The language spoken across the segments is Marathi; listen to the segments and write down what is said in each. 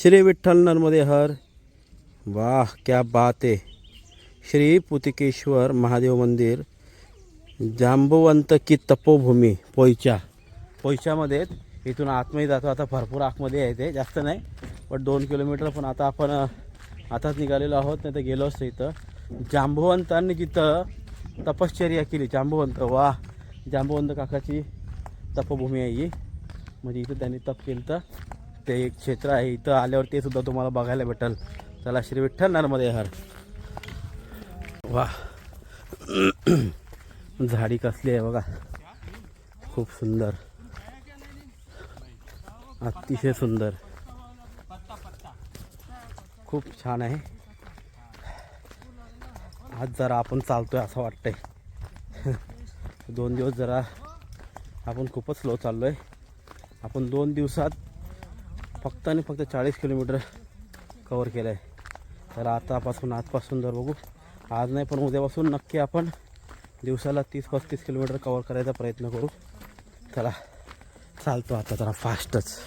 श्री विठ्ठल नर्मदे हर। वाह क्या बात है। श्री पुतिकेश्वर महादेव मंदिर, जांबवंत की तपोभूमी, पोयच्यामध्ये इथून आतमध्ये जातो. आता भरपूर आतमध्ये आहे ते, जास्त नाही पण 2 किलोमीटर. पण आता आपण आताच निघालेलो आहोत, नाही तर गेलो असतो. इथं जांबवंतांनी जिथं तपश्चर्या केली, जांबवंत, वा जांबवंत काकाची तपोभूमी आहे ही. म्हणजे इथं त्यांनी तप केलं, तर ते एक क्षेत्र आहे. इथं आल्यावर ते सुद्धा तुम्हाला बघायला भेटेल. चला, श्री विठ्ठल नर्मदे हर. वा झाडी कसली आहे बघा, खूप सुंदर, अतिशय सुंदर, खूप छान आहे. आज जरा आपण चालतोय असं वाटतंय. 2 दिवस जरा आपण खूपच स्लो चाललोय. आपण 2 दिवसात फक्त आणि फक्त 40 किलोमीटर कवर केलं आहे. तर आजपासून जर बघू, आज नाही पण उद्यापासून नक्की आपण दिवसाला 30-35 किलोमीटर कवर करायचा प्रयत्न करू. चला, चालतो आता जरा फास्टच.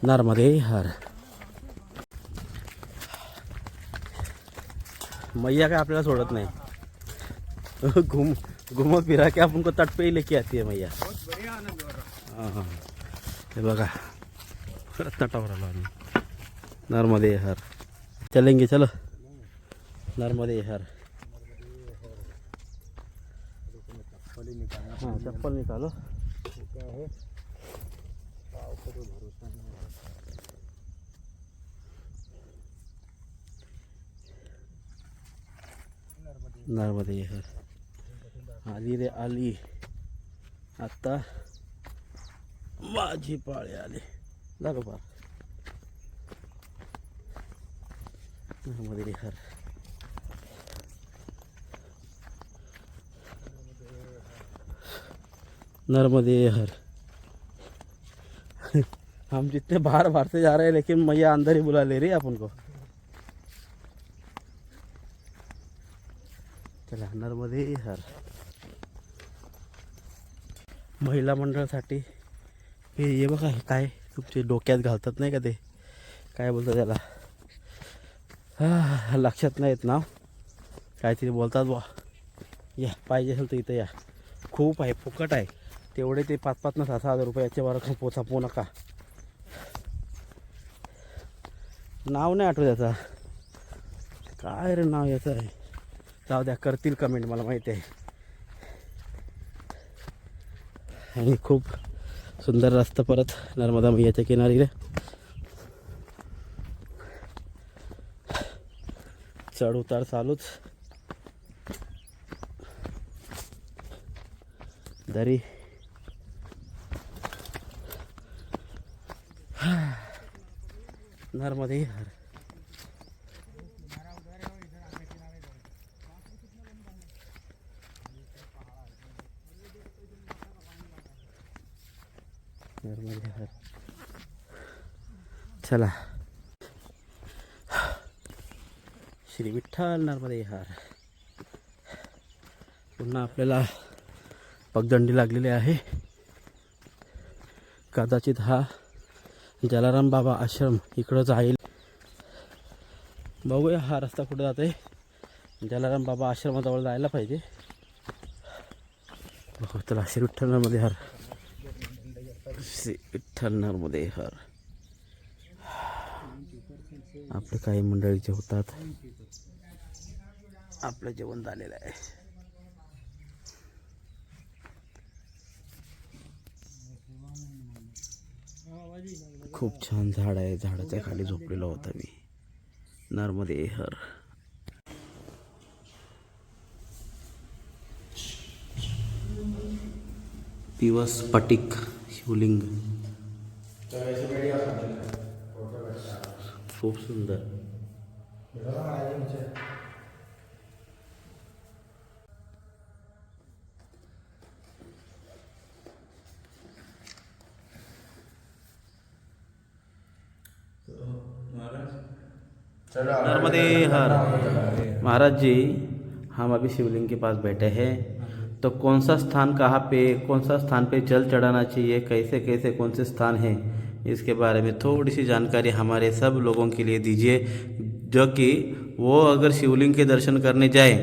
नर्मदे हर. मैया काय आपल्याला सोडत नाही. घुमो फिरा के आपण को तट पे ही लेके आती है मैया. हां, हे बघा, तटावर आलो आम्ही. नर्मदे हर. चलेंगे, चलो. नर्मदे हर. हाँ, चप्पल निकालो. नर्मदे हर. आली रे आली, आता माझी पाळी आली. जागो पार. नर्मदे हर. नर्मदे हर. हम जितने बाहर से जा रहे हैं, लेकिन मैया अंदर ही बुला ले रही है अपन को. चला, नर्मदे हर. महिला मंडळासाठी हे बघा, हे काय तुमचे डोक्यात घालतात नाही का, ते काय बोलतात त्याला, लक्षात नाही येत नाव, काहीतरी बोलतात बा. या, पाहिजे असेल तर इथं या. खूप आहे, फुकट आहे. तेवढे ते 5-5 ना 6,000 रुपये याच्यावर पोचापू नका. नाव नाही आठवत त्याचा, काय रे नाव याचं आहे. जाऊ द्या, करतील कमेंट, मला माहिती आहे. आणि खूप सुंदर रस्ता परत नर्मदा मैयाच्या किनारी रे. चढ उतार चालूच. दरी. नर्मदे हर. नर्मदे हर. चला, श्री विठ्ठल नर्मदे हर. पुन्हा आपल्याला पगदंडी लागलेली आहे. कदाचित हा जलाराम बाबा आश्रम इकडं जाईल. बघूया हा रस्ता कुठं जाते. जलाराम बाबा आश्रमाजवळ जायला पाहिजे. बघू, चला. श्री विठ्ठल नर्मदे हर. श्री विठ्ठल नर्मदे हर. आपले काही मंडळी जे होतात, आपलं जेवण झालेलं आहे. खूप छान झाड आहे, झाडाच्या खाली झोपलेलो होता मी. नर्मदे हर. दिवस स्फटिक शिवलिंग, खूप सुंदर. नर्मदे हर. महाराज जी, हम अभी शिवलिंग के पास बैठे हैं, तो कौन सा स्थान कहाँ पे, कौन सा स्थान पे जल चढ़ाना चाहिए, कैसे कैसे कौन से स्थान हैं, इसके बारे में थोड़ी सी जानकारी हमारे सब लोगों के लिए दीजिए, जो कि वो अगर शिवलिंग के दर्शन करने जाए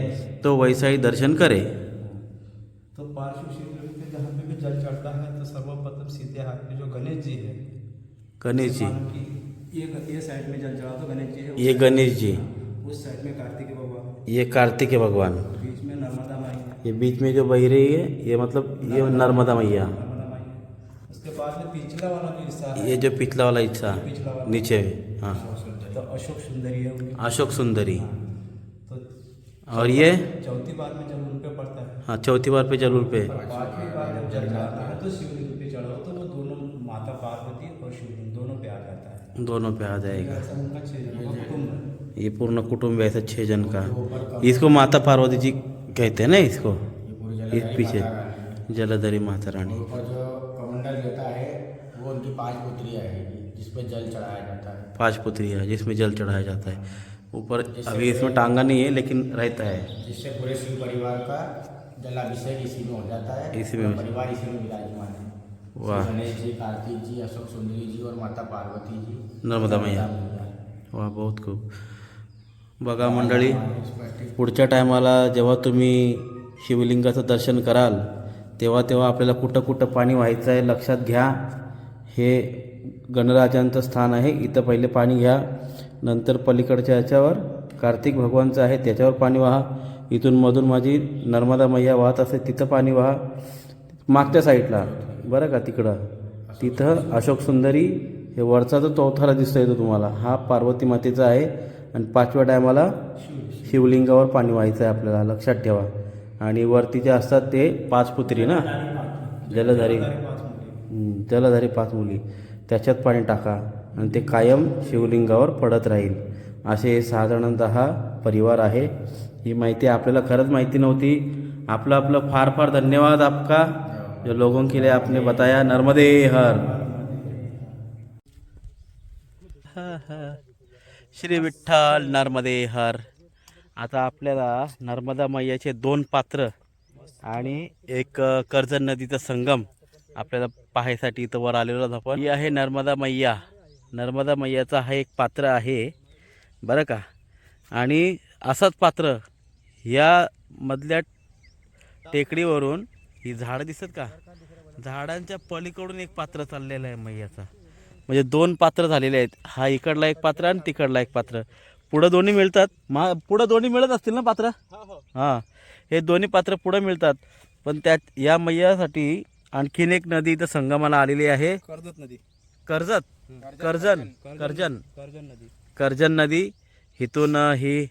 तो वैसा ही दर्शन करे। तो पार्श्व शिवलिंग पे जहाँ पे भी जल चढ़ता है तो सर्वप्रथम सीधे हाथ में जो गणेश जी है, गणेश जी, मानो कि ये साइड में जल चढ़ा तो गणेश जी है, ये गणेश जी, उस साइड में कार्तिक भगवान, ये कार्तिक भगवान, बीच में नर्मदा माई है, ये बीच में जो बह रही है ये मतलब ये नर्मदा मैया। नर्मदा माई है। उसके बाद में पिछला वाला जो हिस्सा है, ये जो पिछला वाला हिस्सा पिछला वाला नीचे, हाँ, तो अशोक सुंदरी है उनकी। अशोक सुंदरी। तो और ये चौथी बार में जब उन पे पड़ता है, हाँ, चौथी बार पे जरूर पे, पांचवी बार जब जल चढ़ाता है तो शिवलिंग पे चढ़ाओ तो वो दोनों माता पार्वती और शिवलिंग दोनों पे आ जाता है। दोनों पे आ जाएगा। ऐसा उनका 6 जनों का कुटुंब है। ये पूर्ण कुटुंब ऐसे 6 जन का। इसको माता पार्वती जी कहते हैं ना इसको, इस पीछे जलधरी माता रानी। ऊपर जो कमंडल रहता है वो उनकी 5 पुत्रियाँ है जिसपे जल चढ़ाया जाता है। 5 पुत्रियाँ जिसमें जल चढ़ाया जाता है। ऊपर अभी इसमें टांगा नहीं है लेकिन रहता है, जिससे पूरे शिव परिवार का जलाभिषेक इसी में हो जाता है। इसी में। परिवार इसी में विराजमान है। वाह। श्री गणेश जी, कार्तिक जी, अशोक सुंदरी जी और माता पार्वती जी, नर्मदा मैया। वा, बहुत खूप। बघा मंडळी, पुढच्या टायमाला जेव्हा तुम्ही शिवलिंगाचं दर्शन कराल तेव्हा तेव्हा आपल्याला कुठं कुठं पाणी व्हायचं आहे लक्षात घ्या। हे गणराजांचं स्थान आहे, इथं पहिले पाणी घ्या, नंतर पलीकडच्या याच्यावर कार्तिक भगवानचं आहे त्याच्यावर पाणी वाहा, इथून मधून माझी नर्मदा मैया वाहत असते तिथं पाणी वाहा, मागच्या साईडला बरं का तिथं अशोक सुंदरी, हे वरचा जो चौथाला दिसतोय तो तुम्हाला हा पार्वती मातेचा आहे, आणि 5व्या टायमाला शिवलिंगावर पाणी व्हायचं आहे आपल्याला, लक्षात ठेवा। आणि वरती जे असतात ते 5 पुत्री ना, जलधारी, जलधारी 5 मुली, त्याच्यात पाणी टाका आणि ते कायम शिवलिंगावर पडत राहील। असे साधारणतः परिवार आहे। ही माहिती आपल्याला खरंच माहिती नव्हती। आपलं फार फार धन्यवाद आपका, जो लोगों के लिए आपने बताया। नर्मदे हर। श्री विठ्ठल नर्मदे हर। आता आपल्याला नर्मदा मैयाचे 2 पात्र आणि एक कर्जत नदीचा संगम आपल्याला पाहायसाठी इथं वर आलेलो आहोत आपण। ही आहे नर्मदा मैया। नर्मदा मैयाचा हा एक पात्र आहे बरं का, आणि असंच पात्र या मधल्या टेकडीवरून ही झाडं दिसत का, झाडांच्या पलीकडून एक पात्र चाललेलं आहे मैयाचा, म्हणजे 2 पात्र झालेले आहेत। हा इकडला एक पात्र आणि तिकडला एक पात्र, पुढं दोन्ही मिळतात। पुढं दोन्ही मिळत असतील ना पात्र, हां, हे दोन्ही पात्र पुढं मिळतात। पण त्यात या मैयासाठी आणखीन एक नदी इथं संगमाला आलेली आहे, कर्जत नदी, कर्जन नदी। इथून ही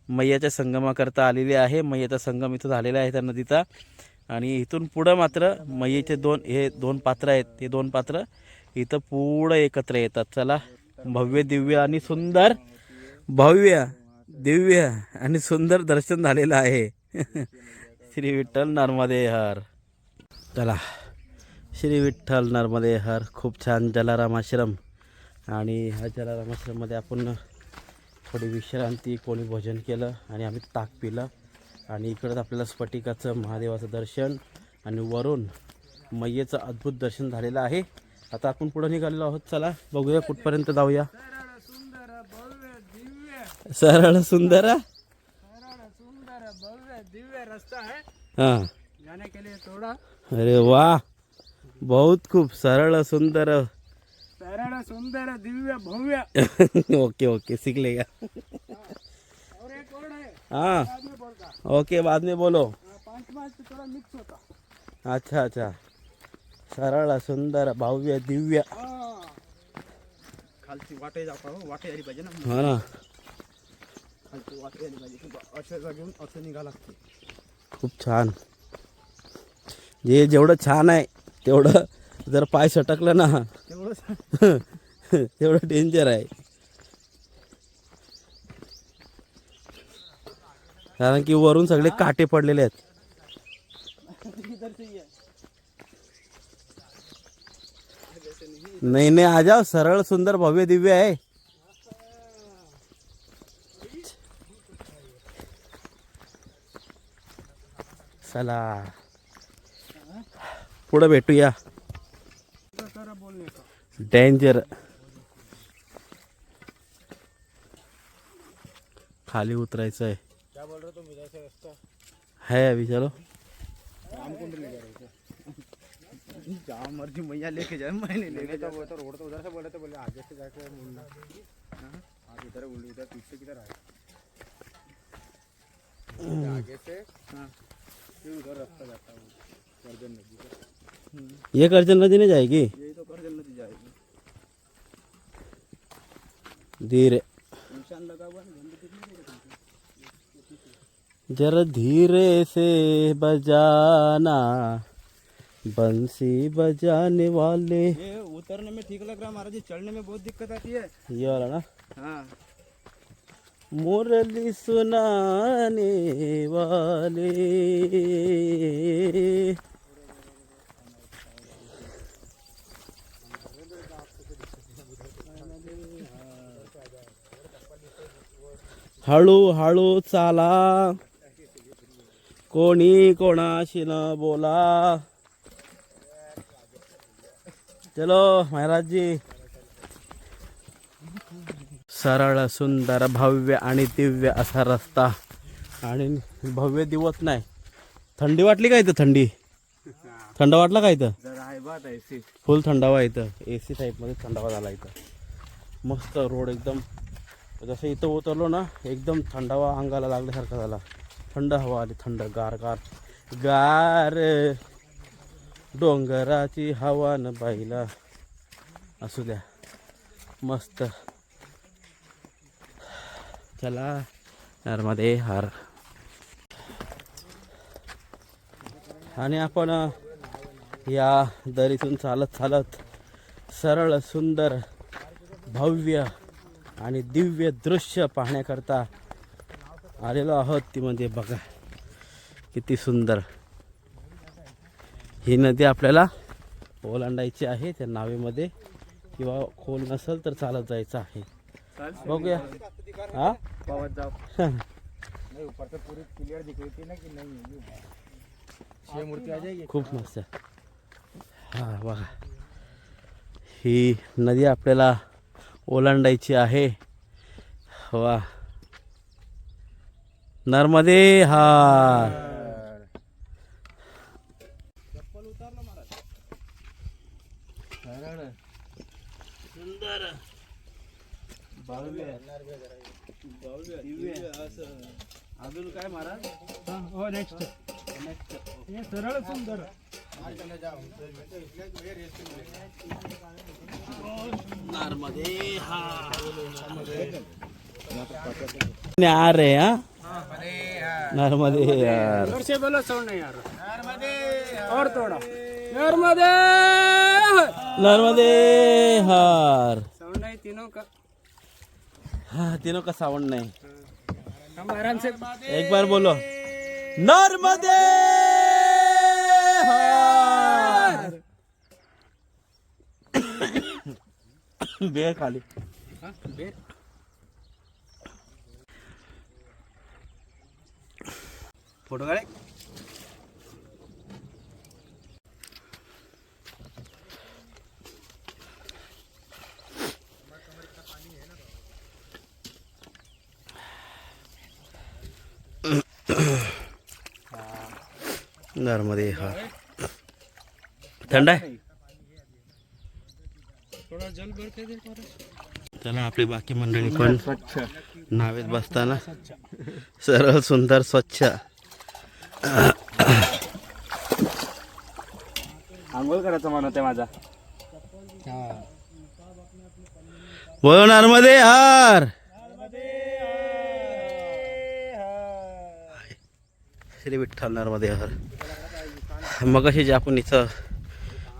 मैयाच्या संगमाकरता आलेली आहे। मैयाचा संगम इथं झालेला आहे त्या नदीचा, आणि इथून पुढं मात्र मैयाचे 2 पात्र आहेत, ते 2 पात्र इथं पुढं एकत्र येतात। चला, भव्य दिव्य आणि सुंदर, भव्य दिव्य आणि सुंदर दर्शन झालेलं आहे। श्री विठ्ठल नर्मदे हर। चला, श्री विठ्ठल नर्मदे हर। खूप छान जलाराम आश्रम, आणि ह्या जलाराम आश्रममध्ये आपण थोडी विश्रांती, कोणी भोजन केलं आणि आम्ही ताक पिलं, आणि इकडंच आपल्याला स्फटिकाचं महादेवाचं दर्शन आणि वरून मैयेचं अद्भुत दर्शन झालेलं आहे। आता आपण पुढे निघालेलो आहोत। चला बघूया कुठपर्यंत जाऊया। सरळ सुंदर भव्य दिव्य रास्ता है हाँ, जाने के लिए। थोड़ा अरे वाह, बहुत खूब, सरळ सुंदर सुंदर दिव्य भव्य। ओके ओके, सीख लेगा। और एक और है, हाँ, बाद में बोलता, ओके, बाद में बोलो। 5 से थोड़ा मिक्स होता। अच्छा अच्छा, सरळ सुंदर भव्य दिव्य, खालची वाटे जाता हो, वाटे आली पाहिजे ना, हा ना, खालची वाटे आली पाहिजे, अशा जागेहून असं निघा लागते। खूप छान। हे जेवढं छान आहे तेवढं जर पाय सटकलं ना तेवढं तेवढं डेंजर आहे, कारण की वरून सगळे काटे पडलेले आहेत। नहीं नहीं, आ जाओ, सरळ सुंदर भव्य दिव्य आहे। चला पुढे भेटूया। डेंजर. खाली उतरायचं है. क्या बोल रहे हो तुम? इधर से रास्ता है अभी चलो. रामकुंड ले जा रहे थे. जहाँ मर्जी मैया लेके जाए, मैंने लेके तो वो तो रोड तो उधर से बोले थे, बोले आगे से जाके मुड़ना. आप इधर बोल, इधर पीछे किधर आए? आगे से फिर उधर रास्ता जाता है करजन नदी का. ये करजन नदी नहीं जाएगी. यही तो करजन नदी जाएगी. धीरे निशान लगा हुआ है, गंदगी नहीं है. जरा धीरे से बजाना बंसी बजाने वाले. ये उतरने में ठीक लग रहा है महाराज जी, चढ़ने में बहुत दिक्कत आती है. ये वाला ना. हाँ मुरली सुनाने वाले. हळू हळू चाला, कोणी कोणाशी न बोला. चलो महाराज जी. सरळ सुंदर भव्य आणि दिव्य असा रस्ता. आणि भव्य दिवत नाही. थंडी वाटली का इथं? थंड वाटला का इथं? जरा आहे बात आहे सी. फुल थंडावा इथं. AC टाईपमध्ये थंडावा झाला इथं. मस्त रोड एकदम. जसं इथं उतरलो ना एकदम थंडावा अंगाला लागल्यासारखा झाला. थंड हवा आली, थंड गार गार गार. डोंगराची हवा न बाईला. असू द्या मस्त. चला नर्मदे हर. आणि आपण या दरीतून चालत चालत सरळ सुंदर भव्य आणि दिव्य दृश्य पाहण्याकरता आलेलो आहोत. ती म्हणजे बघा किती सुंदर. ही नदी आपल्याला ओलांडायची आहे त्या नावेमध्ये, किंवा खोल नसेल तर चालत जायचं आहे. बघूया. हा पावत जाओ. नहीं, ऊपर से पूरी क्लियर दिख रही थी ना कि नहीं ये मूर्ति आ जाएगी. खूप मस्त. हा बघा ही नदी आपल्याला ओलांडायची आहे. वा नर्मदे हार. सुंदर अजून काय महाराज? हो नेक्स्ट हे सरळ सुंदर. नर्मदे हार. आ रहे हैं नर्मदे यार. फिर से बोलो, साउंड नहीं आ रहा. नर्मदे और थोड़ा. नर्मदे नर्मदे हार. साउंड है तीनों का. हाँ तीनों का साउंड नहीं. हम आराम से एक बार बोलो नर्मदे हार. बेर खाली. फोटो काढे. नर्मदे हार. थंड आहे. थोड़ा जल भर के दे. चला आपली बाकी मंडळी पण नावेत बसताना सरळ सुंदर स्वच्छ. आंघोळ करायचं मन होते माझा. बोलो नर्मदे हार. श्री विठ्ठल नर्मदे हार. मगाशी जे आपण इथं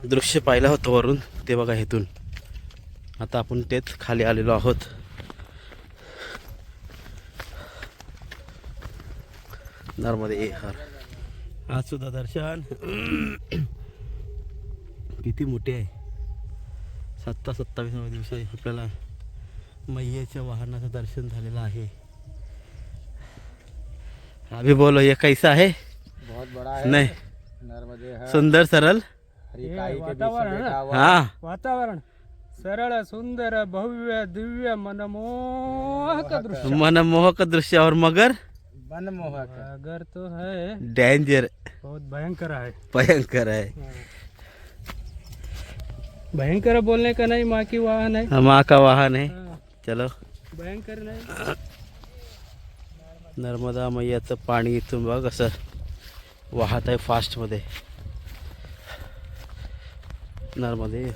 दृश्य पाहिलं होतं वरून, ते बघा इथून. आता आपण तेच खाली आलेलो आहोत. नर्मदे हार. आज सुद्धा दर्शन किती मोठे आहे. 27-28व्या दिवशी आपल्याला मैयेच्या वाहनाचं दर्शन झालेलं आहे. अभी बोलो ये कैसा है? बहुत बड़ा है. नहीं नर्मदे है. सुंदर सरल. हरिकाई के बीच में बैठा हुआ. हाँ वातावरण सरळ सुंदर भव्य दिव्य मनमोहक दृश्य। मनमोहक दृश्य और मगर मनमोहक अगर तो है डेंजर, बहुत भयंकर है। भयंकर है। भयंकर बोलने का नहीं, माँ की वाहन है। माँ का वाहन है। हाँ, चलो, भयंकर नहीं। नर्मदा मैयाचं पाणी इथून बघ कसं वाहत आहे फास्टमध्ये. नर्मदे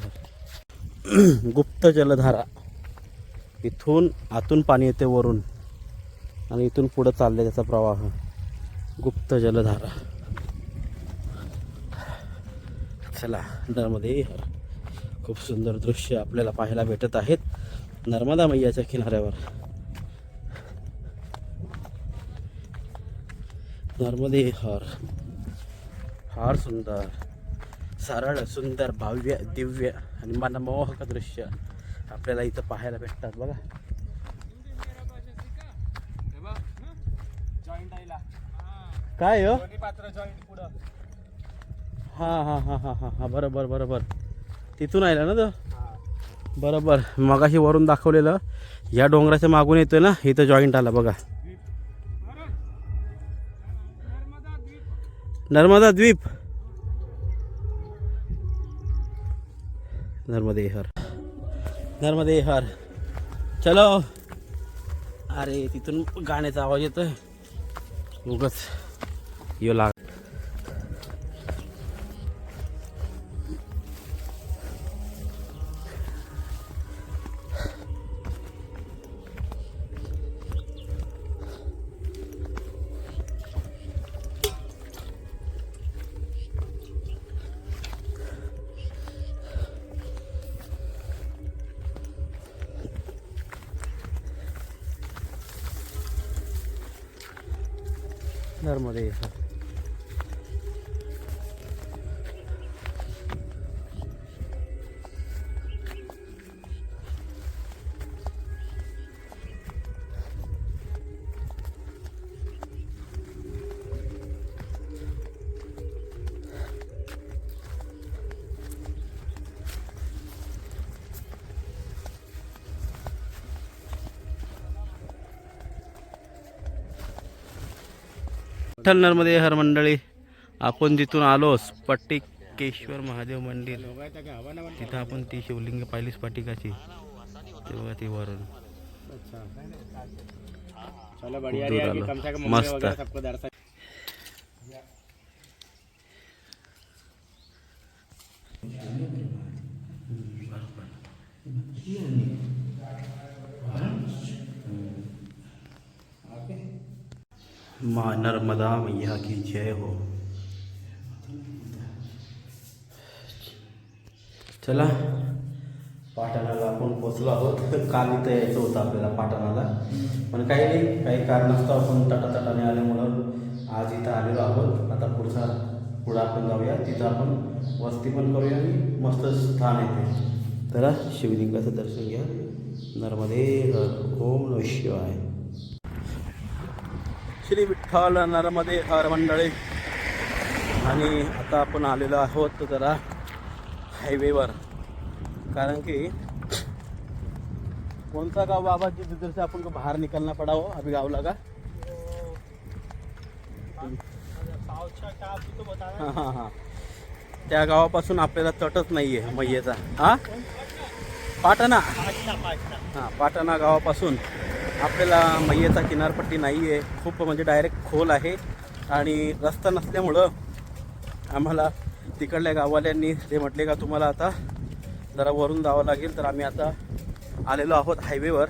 गुप्त जलधारा. इथून आतून पाणी येते वरून आणि इथून पुढं चालले त्याचा प्रवाह. गुप्त जलधारा. चला, नर्मदे खूप सुंदर दृश्य आपल्याला पाहायला भेटत आहेत नर्मदा मैयाच्या किनाऱ्यावर. नर्मदे हर फार सुंदर, सरळ सुंदर भव्य दिव्य आणि मनमोहक दृश्य आपल्याला इथं पाहायला भेटतात बघा. काय हो? हां हां हां हां हां हां बरोबर बरोबर. तिथून आला ना तो. बरोबर, मगाशी वरून दाखवलेलं या डोंगराच्या मागून येतोय ना, इथं जॉईंट आला बघा. नर्मदा द्वीप. नर्मदे हर, नर्मदे हर. चलो. अरे तिथून गाण्याचा आवाज येतोय उगच यो लाग. नर्मदे हर. विठ्ठल नर्मदे हर मंडळी, आपण जिथून आलो स्फटिकेश्वर महादेव मंदिर, तिथं आपण ती शिवलिंग पाहिली स्फटिकाची, ते बघा ती वरून. चलो खूप दूर आलो. मस्त. माँ नर्मदा मैया की जय हो. चला, पाटणाला आपण पोचलो आहोत. काल इथं यायचं होतं आपल्याला पाटणाला, पण काही नाही, काही कारणास्तव आपण तटातटाने आल्यामुळं आज इथं आलेलो आहोत. आता पुढं आपण जाऊया, तिथं आपण वस्ती पण करूया आणि मस्त स्थान आहे ते. तर शिवलिंगाचं दर्शन घ्या. नर्मदे हर. ओम नमः शिवाय. श्री विठ्ठल नर्मदे हर मंडळी. आणि आता आपण आलेलो आहोत जरा हायवेवर, कारण की कौन सा गाँव बाबा जी जिधर से अपन को बाहर निकलना पड़ा हो अभी गाँव लगा? हाँ हाँ हाँ, त्या गावापासून आपल्याला तटच नाही आहे मैयेचा. हा, पाटणा. हां, पाटणा गावापासून आपल्याला मैयेचा किनारपट्टी नाही आहे. खूप म्हणजे डायरेक्ट खोल आहे आणि रस्ता नसल्यामुळं आम्हाला तिकडल्या गाववाल्यांनी ते म्हटले का तुम्हाला आता जरा वरून जावं लागेल. तर आम्ही आता आलेलो आहोत हायवेवर.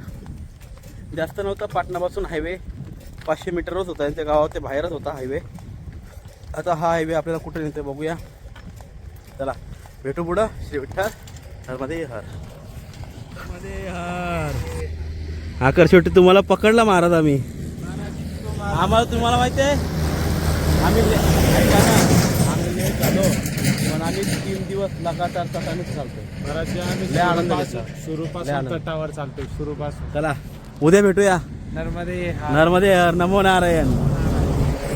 जास्त नव्हतं, पाटणापासून हायवे 500 मीटरच होता, त्या गावात ते बाहेरच होता हायवे. आता हा हायवे आपल्याला कुठे नेते बघूया. चला भेटू पुढं. श्री विठ्ठल नर्मदे हर. नर्मदे हर. आकर शेवटी तुम्हाला पकडला महाराज आम्ही. आम्हाला तुम्हाला माहिती आहे आम्ही लेट झालो, पण आम्ही 3 दिवस लगातार तटानेच चालतो. लय आनंद घेतला. सुरूपासून तटावर चालतोय, सुरूपासून. चला उद्या भेटूया. नर्मदे नर्मदे हर. नमो नारायण.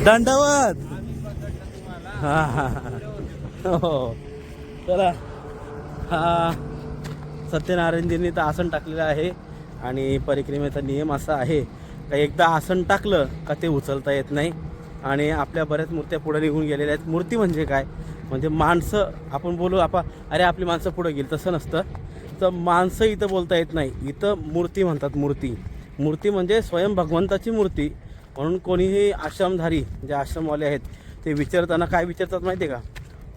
दंडवत. हा हा हो. चला. हा सत्यनारायणजींनी तर आसन टाकलेलं आहे आणि परिक्रमेचा नियम असा आहे का एकदा आसन टाकलं का ते उचलता येत नाही. आणि आपल्या बऱ्याच मूर्त्या पुढे निघून गेलेल्या आहेत. मूर्ती म्हणजे काय, म्हणजे माणसं आपण बोलू अरे आपली माणसं पुढे गेली, तसं नसतं. तर माणसं इथं बोलता येत नाही, इथं मूर्ती म्हणतात. मूर्ती म्हणजे स्वयं भगवंताची मूर्ती. म्हणून कोणीही आश्रमधारी जे आश्रमवाले आहेत ते विचारताना काय विचारतात माहिती आहे का,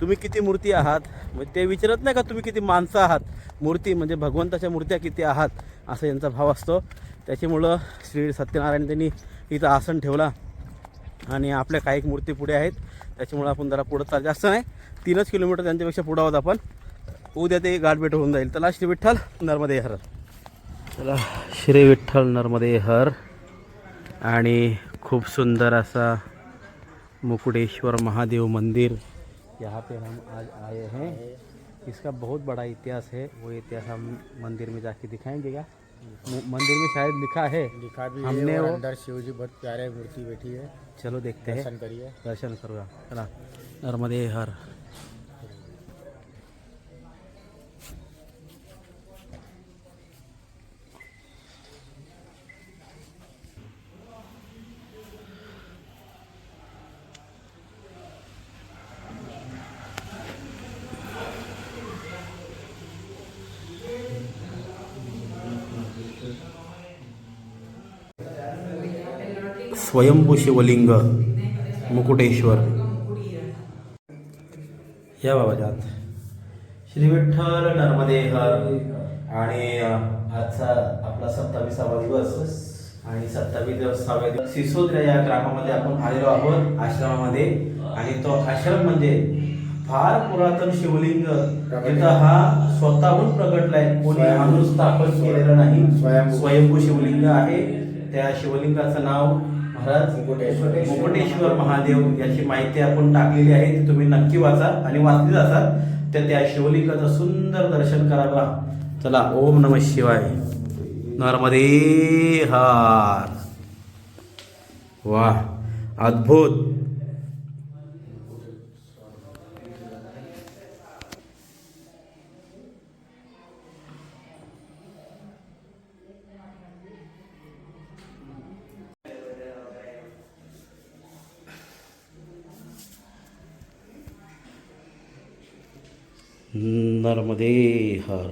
तुम्ही किती मूर्ती आहात. म्हणजे ते विचारत नाही का तुम्ही किती माणसं आहात. मूर्ती म्हणजे भगवंताच्या मूर्त्या किती आहात असा यांचा भाव असतो. त्याच्यामुळं श्री सत्यनारायण त्यांनी इथं आसन ठेवला आणि आपल्या काही मूर्ती पुढे आहेत. त्याच्यामुळं आपण जरा पुढं चाल, जास्त नाही 3 किलोमीटर त्यांच्यापेक्षा पुढं आहोत आपण. उद्या ते गाठभेट होऊन जाईल. चला श्री विठ्ठल नर्मदे हर. चला श्री विठ्ठल नर्मदे हर. आणि खूप सुंदर असा मुकुटेश्वर महादेव मंदिर, यहाँ पे हम आज आए हैं. इसका बहुत बड़ा इतिहास है, वो इतिहास हम मंदिर में जाके दिखाएंगे. क्या मंदिर में शायद लिखा है, लिखा भी हमने है और वो अंदर शिव जी बहुत प्यारे मूर्ति बैठी है. चलो देखते हैं, दर्शन करिए. दर्शन करूया. चला नर्मदे हर. स्वयंभू शिवलिंग मुकुटेश्वर. या बाबा जात. श्री विठ्ठल नर्मदे हर. आणि आजचा आपला 27वा दिवस आणि 27व्या दिवस सिसोदिया या ग्रामामध्ये आपण आलेलो आहोत आश्रमामध्ये. आणि तो आश्रम म्हणजे फार पुरातन शिवलिंग तिथं हा स्वतःहून प्रगटलाय, कोणी आणून स्थापन केलेलं नाही. स्वयंभू शिवलिंग आहे. त्या शिवलिंगाचं नाव महाराज मुकुटेश्वर महादेव याची माहिती आपण टाकलेली आहे, ती तुम्ही नक्की वाचा. आणि वाचली जातात तर त्या शिवलिंगाचं सुंदर दर्शन करावा. चला ओम नमः शिवाय. नर्मदे हर. वाह अद्भुत. नर्मदे हर.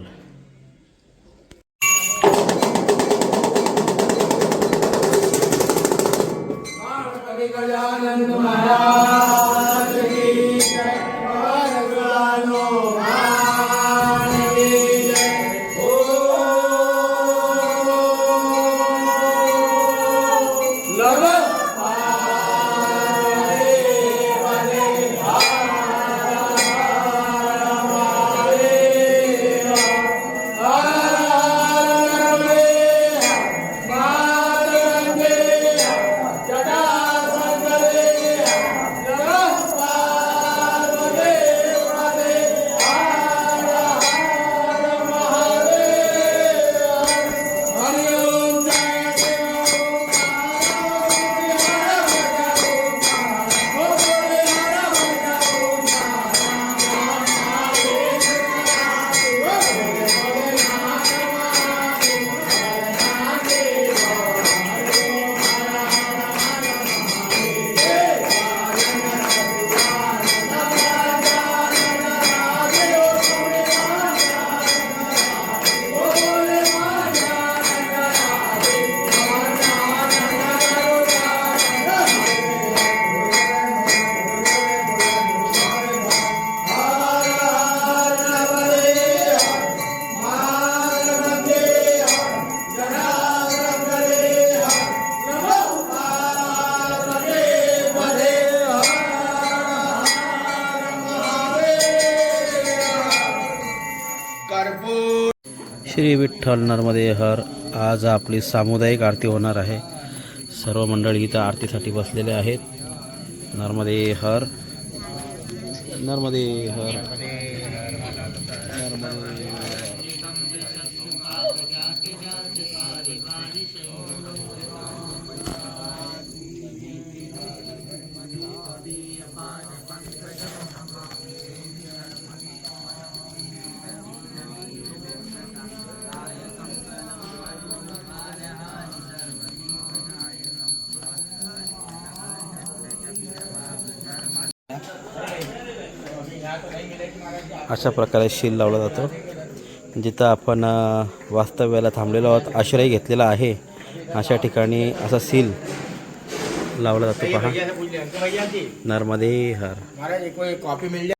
श्री विठ्ठल नर्मदे हर. आज आपली सामुदायिक आरती होणार आहे. सर्व मंडळी इथं आरतीसाठी बसलेले आहेत. नर्मदे हर. नर्मदे हर. अशा प्रकारे शील लावला जातो. जिथं आपण वास्तव्याला थांबलेलो आहोत, आश्रय घेतलेला आहे, अशा ठिकाणी असा सील लावला जातो. पहा, नर्मदे हर. महाराज एक कोई कॉपी मिल जाए.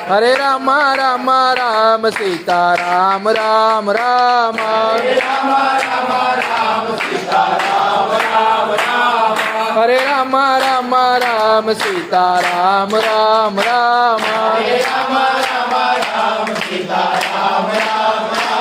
हरे राम राम राम सीता राम राम राम. हरे राम राम राम सीता राम राम राम. हरे राम राम राम सीता राम राम राम. हरे राम राम राम सीता राम राम राम.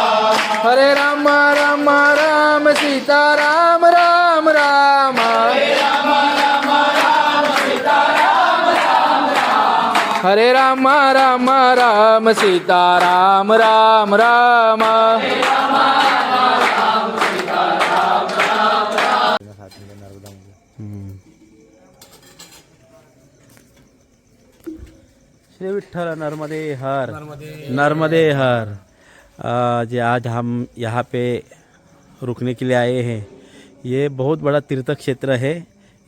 हरे राम राम राम सीता राम राम राम. हरे राम राम राम सीता राम राम राम. हरे राम राम राम सीता राम राम राम. श्री विठ्ठल नर्मदे हर. नर्मदे हर. जे आज हम यहाँ पे रुकने के लिए आए हैं, ये बहुत बड़ा तीर्थ क्षेत्र है.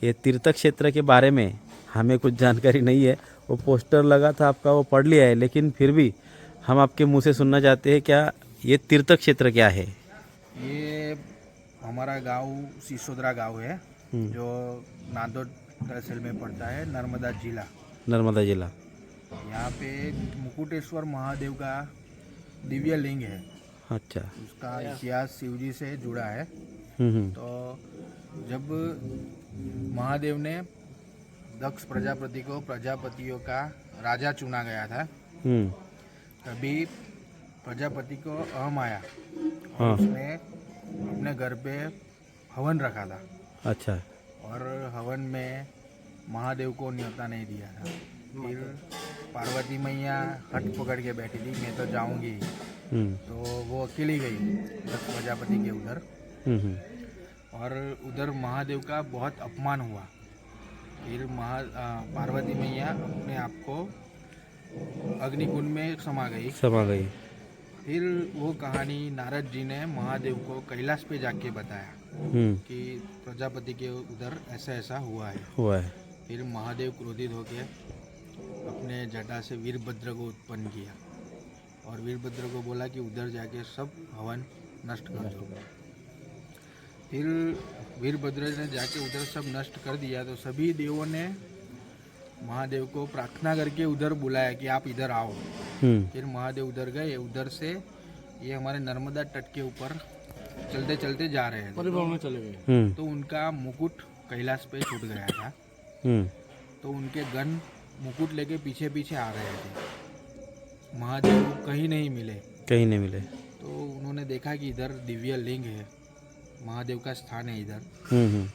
ये तीर्थ क्षेत्र के बारे में हमें कुछ जानकारी नहीं है. वो पोस्टर लगा था आपका, वो पढ़ लिया है, लेकिन फिर भी हम आपके मुंह से सुनना चाहते हैं, क्या ये तीर्थ क्षेत्र क्या है? ये हमारा गांव सिसोदरा गांव है, जो नांदोद तहसील में पड़ता है, नर्मदा जिला. नर्मदा जिला. यहाँ पे मुकुटेश्वर महादेव का दिव्य लिंग है. अच्छा. उसका इतिहास शिवजी से जुड़ा है. तो जब महादेव ने दक्ष प्रजापति को प्रजापतियों का राजा चुना गया था, तभी प्रजापति को अहम आया. हाँ. उसने अपने घर पे हवन रखा था. अच्छा. और हवन में महादेव को न्योता नहीं दिया था. फिर पार्वती मैया हट पकड़ के बैठी थी, मैं तो जाऊंगी. तो वो अकेली गई दक्ष प्रजापति के उधर. और उधर महादेव का बहुत अपमान हुआ. फिर पार्वती मैया अपने आप को अग्निकुंड में समा गई. फिर वो कहानी नारद जी ने महादेव को कैलाश पे जाके बताया कि प्रजापति के उधर ऐसा ऐसा हुआ है. फिर महादेव क्रोधित होकर अपने जटा से वीरभद्र को उत्पन्न किया और वीरभद्र को बोला कि उधर जाके सब हवन नष्ट कर दो. फिर वीरभद्र ने जाके उधर सब नष्ट कर दिया. तो सभी देवों ने महादेव को प्रार्थना करके उधर बुलाया कि आप इधर आओ. फिर महादेव उधर गए. उधर से ये हमारे नर्मदा तट के ऊपर चलते चलते जा रहे थे. तो उनका मुकुट कैलाश पे छूट गया था. तो उनके गण मुकुट लेके पीछे पीछे आ रहे थे. महादेव कहीं नहीं मिले. तो उन्होंने देखा कि इधर दिव्य लिंग है, महादेव का स्थान है इधर.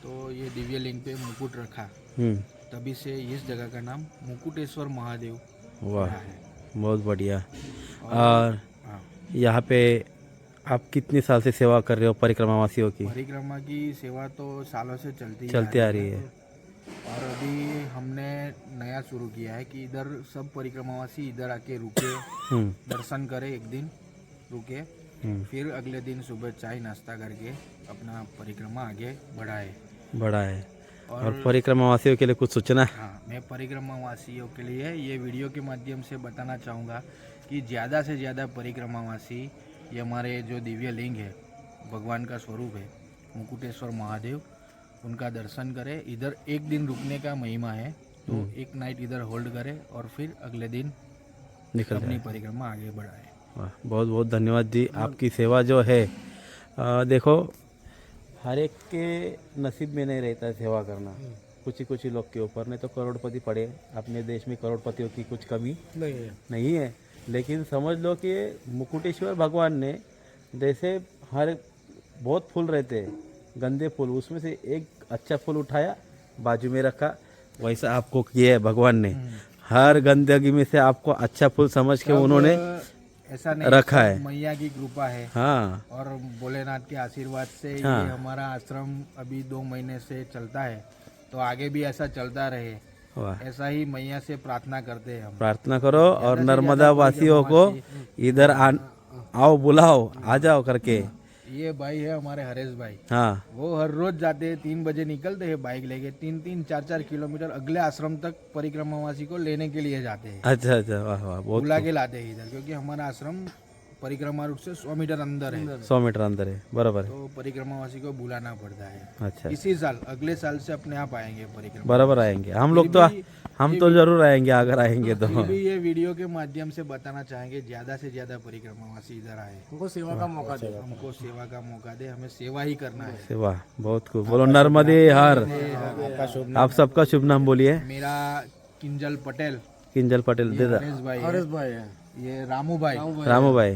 तो ये दिव्य लिंग पे मुकुट रखा. तभी से इस जगह का नाम मुकुटेश्वर महादेव वाह है. बहुत बढ़िया. और यहाँ पे आप कितने साल से सेवा कर रहे हो परिक्रमावासियों की? परिक्रमा की सेवा तो सालों से चलती आ रही है. और अभी हमने नया शुरू किया है कि इधर सब परिक्रमावासी इधर आके रुके, दर्शन करे, एक दिन रुके, फिर अगले दिन सुबह चाय नाश्ता करके अपना परिक्रमा आगे बढ़ाए. और परिक्रमावासियों के लिए कुछ सूचना? हाँ, मैं परिक्रमावासियों के लिए ये वीडियो के माध्यम से बताना चाहूँगा कि ज़्यादा से ज़्यादा परिक्रमावासी ये हमारे जो दिव्य लिंग है, भगवान का स्वरूप है मुकुटेश्वर महादेव, उनका दर्शन करें. इधर एक दिन रुकने का महिमा है. तो एक नाइट इधर होल्ड करें और फिर अगले दिन अपनी परिक्रमा आगे बढ़ाएं. बहुत बहुत धन्यवाद जी. आपकी सेवा जो है देखो हर एक के नसीब में नहीं रहता है सेवा करना. कुछ ही लोग के ऊपर, नहीं तो करोड़पति पड़े. अपने देश में करोड़पतियों की कुछ कमी नहीं है. लेकिन समझ लो कि मुकुटेश्वर भगवान ने जैसे हर बहुत फूल रहते हैं, गंदे फूल, उसमें से एक अच्छा फूल उठाया, बाजू में रखा, वैसा आपको किया है भगवान ने. हर गंदगी में से आपको अच्छा फूल समझ के उन्होंने ऐसा नहीं रखा है. मैया की कृपा है. हाँ. और भोलेनाथ के आशीर्वाद से ये हमारा आश्रम अभी 2 महीने से चलता है. तो आगे भी ऐसा चलता रहे, ऐसा ही मैया से प्रार्थना करते हैं हम. प्रार्थना करो और नर्मदा वासियों को इधर आओ, बुलाओ, आ जाओ करके. ये भाई है हमारे हरेश भाई, हाँ वो हर रोज जाते हैं, 3 बजे निकलते हैं बाइक लेके, 3-4 किलोमीटर अगले आश्रम तक परिक्रमावासी को लेने के लिए जाते हैं, अच्छा अच्छा, वाह वाह, बहुत बुला के लाते हैं इधर, क्योंकि हमारा आश्रम परिक्रमा रूट से 100 मीटर अंदर है, 100 मीटर अंदर है, बरोबर है. तो परिक्रमावासी को बुलाना पड़ता है. अच्छा, इसी साल अगले साल से अपने आप आएंगे परिक्रमा. बराबर आएंगे हम लोग तो. हम तो जरूर आएंगे अगर आएंगे तो. फिर भी ये वीडियो के माध्यम से बताना चाहेंगे, ज्यादा से ज्यादा परिक्रमावासी इधर आए, हमको सेवा का मौका दे, हमें सेवा ही करना है. सेवा बहुत खूब. बोलो नर्मदे हर. आप सबका शुभ नाम बोलिए. मेरा किंजल पटेल, किंजल पटेल, दे हरेश भाई है, ये रामू भाई, रामू भाई,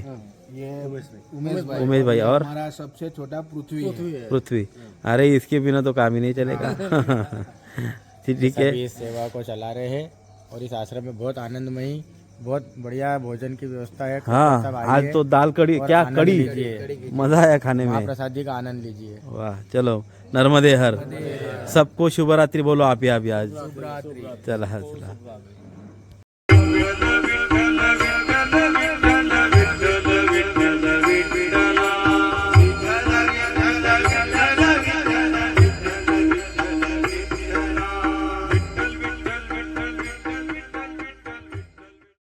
ये उमेश भाई, और हमारा सबसे छोटा पृथ्वी है. पृथ्वी. अरे इसके बिना तो काम ही नहीं चलेगा. ठीक है. इस सेवा को चला रहे हैं और इस आश्रम में बहुत आनंदमयी, बहुत बढ़िया भोजन की व्यवस्था है. हाँ, सब आज आइए तो दाल कड़ी, और क्या आनंद कड़ी, लीजिए. मजा आया खाने में. महाप्रसाद जी का आनंद लीजिए. वाह, चलो नर्मदे हर. सबको शुभ रात्रि बोलो आप ही आज. चला चला.